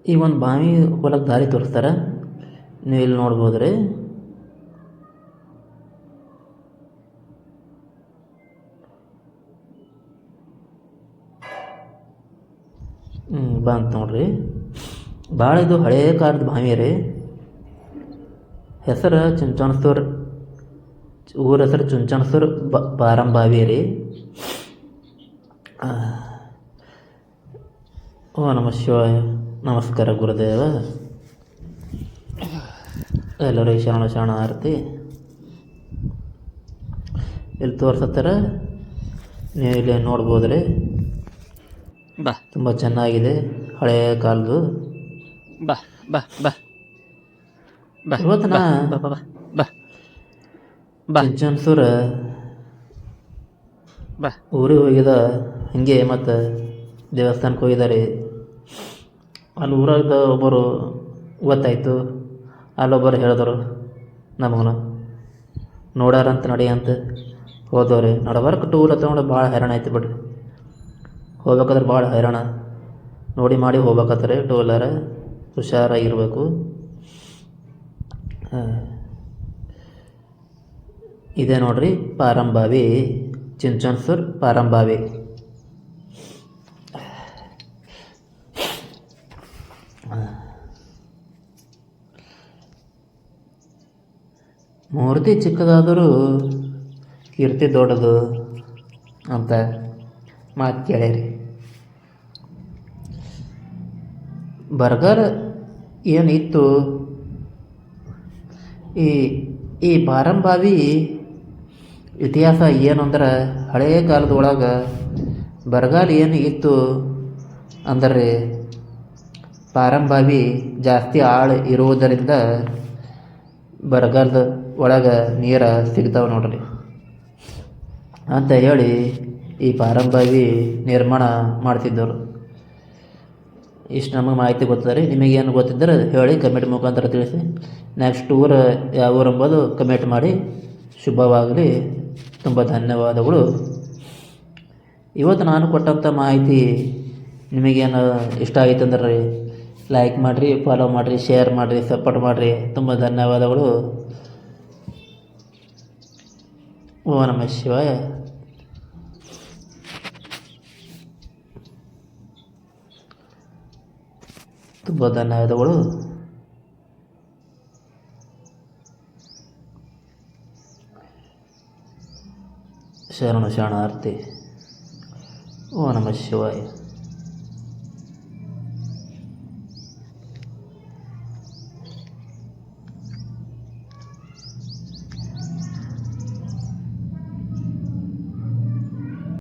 ಈ ಒಂದು ಬಾವಿ ಹೊಲಕ್ಕೆ ದಾರಿ ತೋರಿಸ್ತಾರೆ. ನೀವು ಇಲ್ಲಿ ನೋಡ್ಬೋದು ರೀ. ಬಂತು ನೋಡ್ರಿ. ಭಾಳ ಇದು ಹಳೆಯ ಕಾಲದ ಬಾವಿ ರೀ. ಹೆಸರು ಚುಂಚನಸೂರು, ಊರ ಹೆಸರು ಚುಂಚನಸೂರು ಪಾರಂ ಬಾವಿ ರೀ. ಓ ನಮ ಶಿವಾಯ. ನಮಸ್ಕಾರ ಗುರುದೇವ. ಎಲ್ಲರೂ ಶರಣ ಆರತಿ ಇಲ್ಲಿ ತೋರ್ಸತ್ತಾರ. ನೀವು ಇಲ್ಲಿ ನೋಡ್ಬೋದು ರೀ. ಬಾ ತುಂಬ ಚೆನ್ನಾಗಿದೆ, ಹಳೆಯ ಕಾಲದ್ದು. ಬಾ ಬಾ ಬಾ ಬಾ ಇವತ್ತು ನಾ ಬಾ ಬಾ ಬಾ ಬಾ ಚುಂಚನಸೂರು ಬಾ ಊರಿಗೆ ಹೋಗಿದ. ಹಂಗೆ ಮತ್ತು ದೇವಸ್ಥಾನಕ್ಕೆ ಹೋಗಿದ್ದಾರೆ. ಅಲ್ಲಿ ಊರಾಗ ಒಬ್ಬರು ಗೊತ್ತಾಯಿತು. ಅಲ್ಲೊಬ್ಬರು ಹೇಳಿದ್ರು ನಮಗೂ ನೋಡ್ಯಾರಂತ ನಡಿ ಅಂತ. ಹೋದವ್ರಿ ನಡಬಾರ್ಕ ಟೂರ್ ತೊಗೊಂಡು ಭಾಳ ಹೈರಾಣ ಆಯ್ತು ಬಿಡ್ರಿ. ಹೋಗ್ಬೇಕಾದ್ರೆ ಭಾಳ ಹೈರಾಣ ನೋಡಿ ಮಾಡಿ ಹೋಗ್ಬೇಕತ್ತಾರೆ. Two wheeler ಹುಷಾರಾಗಿರ್ಬೇಕು. ಇದೇ ನೋಡ್ರಿ ಪಾರಂ ಬಾವಿ, ಚುಂಚನಸೂರು ಪಾರಂ ಬಾವಿ. ಮೂರ್ತಿ ಚಿಕ್ಕದಾದರೂ ಕೀರ್ತಿ ದೊಡ್ಡದು ಅಂತ ಮಾತು ಕೇಳಿರಿ. ಬರಗಾಲ ಏನಿತ್ತು, ಈ ಪಾರಂ ಬಾವಿ ಇತಿಹಾಸ ಏನು ಅಂದ್ರೆ, ಹಳೆಯ ಕಾಲದೊಳಗೆ ಬರಗಾಲ ಏನು ಇತ್ತು ಅಂದರೆ ಪಾರಂ ಬಾವಿ ಜಾಸ್ತಿ ಆಳ ಇರುವುದರಿಂದ ಬರಗಾಲದ ಒಳಗೆ ನೀರು ಸಿಗ್ತಾವೆ ನೋಡ್ರಿ ಅಂತ ಹೇಳಿ ಈ ಪಾರಂ ಬಾವಿ ನಿರ್ಮಾಣ ಮಾಡ್ತಿದ್ದವರು. ಇಷ್ಟು ನಮಗೆ ಮಾಹಿತಿ ಗೊತ್ತದೆ ರೀ. ನಿಮಗೇನು ಗೊತ್ತಿದ್ದರೆ ಹೇಳಿ ಕಮೆಂಟ್ ಮುಖಾಂತರ ತಿಳಿಸಿ. ನೆಕ್ಸ್ಟ್ ಊರು ಯಾವ ಊರು ಎಂಬುದು ಕಮೆಂಟ್ ಮಾಡಿ. ಶುಭವಾಗಲಿ. ತುಂಬ ಧನ್ಯವಾದಗಳು. ಇವತ್ತು ನಾನು ಕೊಟ್ಟಂಥ ಮಾಹಿತಿ ನಿಮಗೇನು ಇಷ್ಟ ಆಯಿತು ಅಂದ್ರೆ ಲೈಕ್ ಮಾಡಿರಿ, ಫಾಲೋ ಮಾಡಿರಿ, ಶೇರ್ ಮಾಡಿರಿ, ಸಪೋರ್ಟ್ ಮಾಡಿರಿ. ತುಂಬ ಧನ್ಯವಾದಗಳು. ಓ ನಮಃ ಶಿವಾಯ. ತುಂಬ ಧನ್ಯವಾದಗಳು. ಶರಣಾರ್ಥಿ. ಓ ನಮಃ ಶಿವಾಯ.